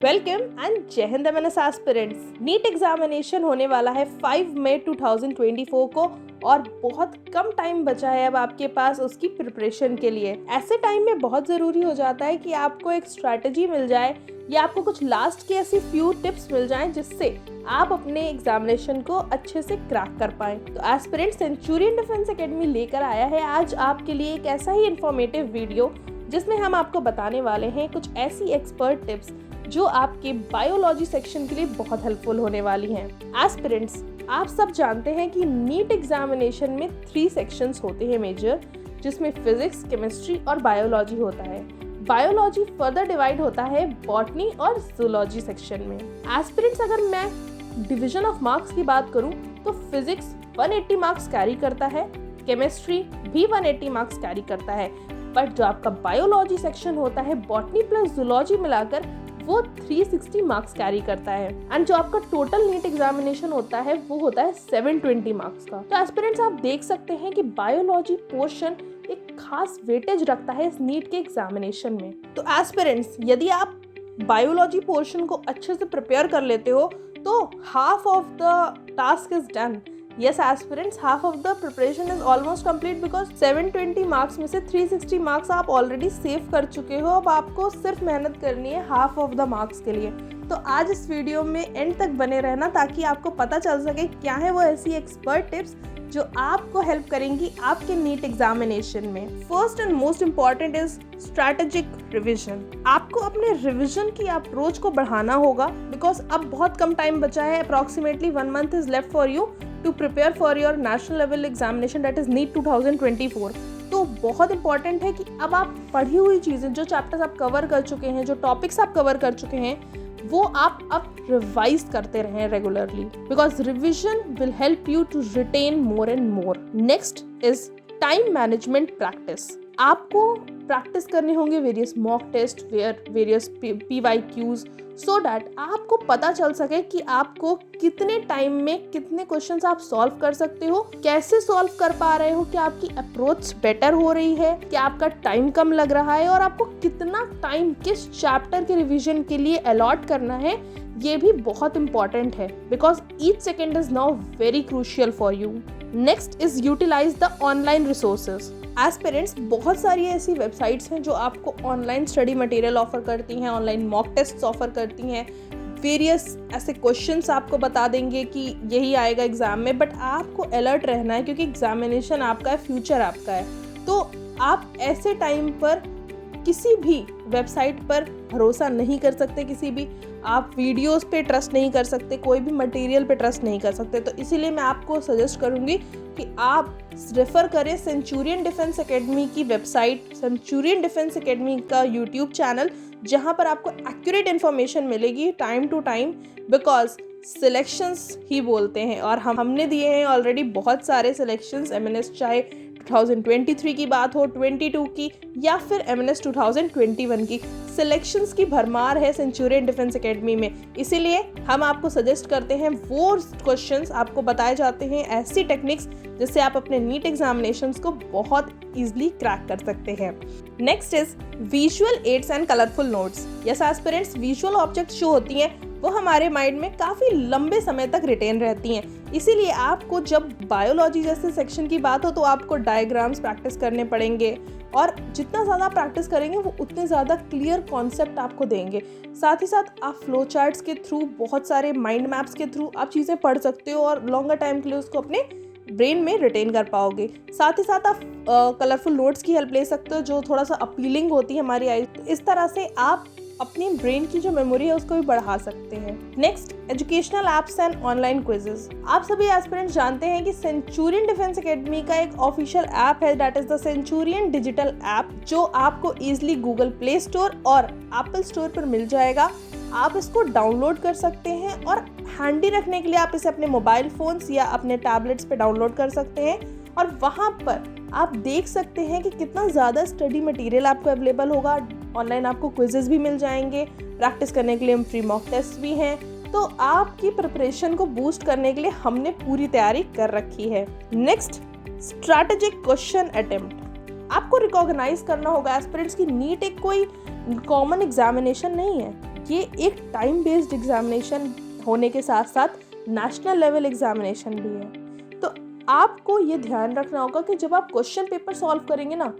Welcome and Jai Hind MNS aspirants. NEET examination होने वाला है 5 मई 2024 को और बहुत कम टाइम बचा है अब आपके पास उसकी प्रिपरेशन के लिए। ऐसे टाइम में बहुत ज़रूरी हो जाता है कि आपको एक स्ट्रैटेजी मिल जाए या आपको कुछ लास्ट की ऐसी फ्यू टिप्स मिल जाएं जिससे आप अपने एग्जामिनेशन को अच्छे से क्रैक कर पाएं। तो एस्पिरेंट सेंचुरियन डिफेंस एकेडमी लेकर आया है आज आपके लिए एक ऐसा ही इंफॉर्मेटिव वीडियो जिसमें हम आपको बताने वाले हैं कुछ ऐसी एक्सपर्ट टिप्स जो आपके बायोलॉजी सेक्शन के लिए बहुत हेल्पफुल होने वाली हैं। एस्पिरेंट्स, आप सब जानते हैं कि नीट एग्जामिनेशन में 3 सेक्शंस होते हैं मेजर, जिसमें फिजिक्स, केमिस्ट्री और बायोलॉजी होता है। बायोलॉजी फर्दर डिवाइड होता है बॉटनी और जूलॉजी सेक्शन में। एस्पिरेंट्स, अगर मैं डिवीजन ऑफ मार्क्स की बात करूं तो फिजिक्स 180 मार्क्स कैरी करता है, केमिस्ट्री भी 180 मार्क्स कैरी करता है, बट जो आपका बायोलॉजी सेक्शन होता है बॉटनी प्लस जूलॉजी मिलाकर वो 360 मार्क्स कैरी करता है। एंड जो आपका टोटल नीट एग्जामिनेशन होता है वो होता है 720 मार्क्स का। तो एस्पिरेंट्स, आप देख सकते हैं कि बायोलॉजी पोर्शन एक खास वेटेज रखता है इस नीट के एग्जामिनेशन में। तो एस्पिरेंट्स, यदि आप बायोलॉजी पोर्शन को अच्छे से प्रिपेयर कर लेते हो तो half of the task is done. Yes, aspirants, half of the preparation is almost complete because 720 marks में से 360 मार्क्स आप ऑलरेडी सेव कर चुके हो। अब आपको सिर्फ मेहनत करनी है हाफ ऑफ द मार्क्स के लिए। तो आज इस वीडियो में एंड तक बने रहना ताकि आपको पता चल सके क्या है वो ऐसी एक्सपर्ट टिप्स जो आपको हेल्प करेंगी आपके नीट एग्जामिनेशन में। First and most important is strategic revision. आपको अपने रिविजन की अप्रोच को बढ़ाना होगा बिकॉज अब बहुत कम टाइम बचा है। Approximately 1 month is left for you to prepare for your national level examination that is NEET 2024। तो बहुत इंपॉर्टेंट है कि अब आप पढ़ी हुई चीज़ें, जो चैप्टर्स आप कवर कर चुके हैं, जो टॉपिक्स आप कवर कर चुके हैं, वो आप अब रिवाइज करते रहें regularly because revision will help you to retain more and more. Next is time management practice. आपको प्रैक्टिस करने होंगे various mock test, various PYQs so that आपको पता चल सके कि आपको कितने टाइम में कितने क्वेश्चंस आप सॉल्व कर सकते हो, कैसे सॉल्व कर पा रहे हो, क्या आपकी अप्रोच बेटर हो रही है, क्या आपका टाइम कम लग रहा है और आपको कितना टाइम किस चैप्टर के रिवीजन के लिए अलॉट करना है। ये भी बहुत इंपॉर्टेंट है because each second is now very crucial for you. Next is utilise the online resources. Aspirants, बहुत सारी ऐसी वेबसाइट्स हैं जो आपको ऑनलाइन स्टडी मटेरियल ऑफर करती हैं, ऑनलाइन मॉक टेस्ट ऑफर करती हैं, वेरियस ऐसे क्वेश्चंस आपको बता देंगे कि यही आएगा एग्जाम में, बट आपको अलर्ट रहना है क्योंकि एग्जामिनेशन आपका है, फ्यूचर आपका है। तो आप ऐसे टाइम पर किसी भी वेबसाइट पर भरोसा नहीं कर सकते, किसी भी आप वीडियोस पे ट्रस्ट नहीं कर सकते, कोई भी मटेरियल पे ट्रस्ट नहीं कर सकते। तो इसीलिए मैं आपको सजेस्ट करूंगी कि आप रेफर करें सेंचुरियन डिफेंस एकेडमी की वेबसाइट, सेंचुरियन डिफेंस एकेडमी का यूट्यूब चैनल, जहां पर आपको एक्यूरेट इन्फॉर्मेशन मिलेगी time to time because selections ही बोलते हैं और हमने दिए हैं ऑलरेडी बहुत सारे सिलेक्शंस एमएनएस, चाहे 2023 की बात हो, 22 की या फिर एमएनएस 2021 की। सिलेक्शंस की भरमार है सेंचुरियन डिफेंस एकेडमी में, इसीलिए हम आपको सजेस्ट करते हैं वो क्वेश्चंस आपको बताए जाते हैं, ऐसी टेक्निक्स जिससे आप अपने नीट एग्जामिनेशंस को बहुत इजीली क्रैक कर सकते हैं। Next is visual aids and colourful notes. Yes aspirants, visual objects जो होती हैं वो हमारे माइंड में काफ़ी लंबे समय तक रिटेन रहती हैं, इसीलिए आपको जब बायोलॉजी जैसे सेक्शन की बात हो तो आपको डायग्राम्स प्रैक्टिस करने पड़ेंगे और जितना ज़्यादा प्रैक्टिस करेंगे वो उतने ज़्यादा क्लियर कॉन्सेप्ट आपको देंगे। साथ ही साथ आप फ्लो चार्ट्स के थ्रू, बहुत सारे माइंड मैप्स के थ्रू आप चीज़ें पढ़ सकते हो और लॉन्गर टाइम के लिए उसको अपने ब्रेन में रिटेन कर पाओगे। साथ ही साथ आप कलरफुल नोट्स की हेल्प ले सकते हो जो थोड़ा सा अपीलिंग होती है हमारी आई। तो इस तरह से आप अपनी ब्रेन की जो मेमोरी है उसको भी बढ़ा सकते हैं। Next, educational apps and online quizzes. आप सभी एस्पिरेंट्स जानते हैं कि सेंचुरियन डिफेंस एकेडमी का एक ऑफिशियल ऐप है that is the Centurion digital app, जो आपको इजीली गूगल प्ले स्टोर और एप्पल स्टोर पर मिल जाएगा। आप इसको डाउनलोड कर सकते हैं और हैंडी रखने के लिए आप इसे अपने मोबाइल फोन्स या अपने टैबलेट्स पे डाउनलोड कर सकते हैं और वहाँ पर आप देख सकते हैं कि कितना ज़्यादा स्टडी मटेरियल आपको अवेलेबल होगा। ऑनलाइन आपको क्विजेस भी मिल जाएंगे, प्रैक्टिस करने के लिए हम फ्री मॉक टेस्ट भी हैं। तो आपकी प्रिपरेशन को बूस्ट करने के लिए हमने पूरी तैयारी कर रखी है। Next, strategic question attempt. आपको रिकॉग्नाइज करना होगा एस्पिरेंट्स की नीट एक कोई कॉमन एग्जामिनेशन नहीं है, ये एक टाइम बेस्ड एग्जामिनेशन होने के साथ साथ नेशनल लेवल एग्जामिनेशन भी है। तो आपको ये ध्यान रखना होगा कि जब आप क्वेश्चन पेपर सॉल्व करेंगे ना,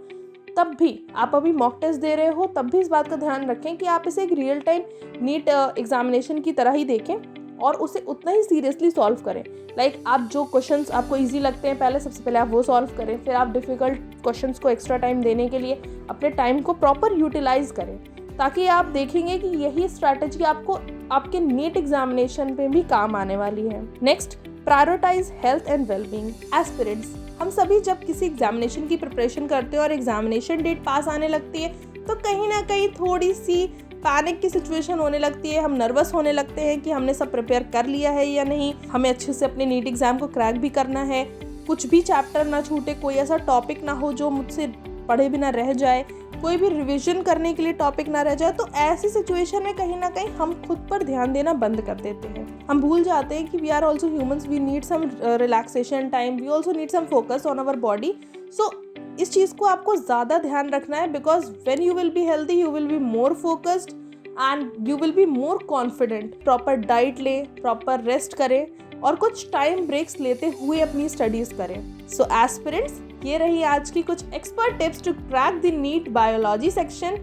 तब भी आप अभी मॉक टेस्ट दे रहे हो, तब भी इस बात का ध्यान रखें कि आप इसे एक रियल टाइम नीट एग्जामिनेशन की तरह ही देखें और उसे उतना ही सीरियसली सॉल्व करें। लाइक आप जो क्वेश्चंस आपको इजी लगते हैं पहले, सबसे पहले आप वो सॉल्व करें, फिर आप डिफ़िकल्ट क्वेश्चंस को एक्स्ट्रा टाइम देने के लिए अपने टाइम को प्रॉपर यूटिलाइज करें, ताकि आप देखेंगे कि यही स्ट्रैटेजी आपको आपके नीट एग्जामिनेशन पे भी काम आने वाली है। Next, prioritise health and wellbeing. Aspirants, हम सभी जब किसी एग्जामिनेशन की प्रिपरेशन करते हैं और एग्जामिनेशन डेट पास आने लगती है तो कहीं ना कहीं थोड़ी सी पैनिक की सिचुएशन होने लगती है। हम नर्वस होने लगते हैं कि हमने सब प्रिपेयर कर लिया है या नहीं, हमें अच्छे से अपने नीट एग्जाम को क्रैक भी करना है, कुछ भी चैप्टर ना छूटे, कोई ऐसा टॉपिक ना हो जो मुझसे पढ़े बिना रह जाए, कोई भी रिवीजन करने के लिए टॉपिक ना रह जाए। तो ऐसी सिचुएशन में कहीं ना कहीं हम खुद पर ध्यान देना बंद कर देते हैं। हम भूल जाते हैं कि we are also humans, we need some relaxation time, we also need some focus on our body. So इस चीज़ को आपको ज़्यादा ध्यान रखना है, because when you will be healthy you will be more focused and you will be more confident. Proper diet लें, proper rest करें और कुछ टाइम ब्रेक्स लेते हुए अपनी स्टडीज़ करें। सो एस्पिरेंट्स, ये रही आज की कुछ expert tips to crack the NEET biology section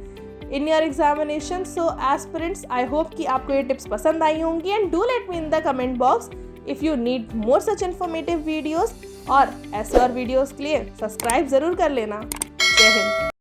in your examination. So aspirants, I hope कि आपको ये टिप्स पसंद आई होंगी and do let me in the comment box if you need more such informative videos. और ऐसे और videos के लिए सब्सक्राइब ज़रूर कर लेना। जय हिंद।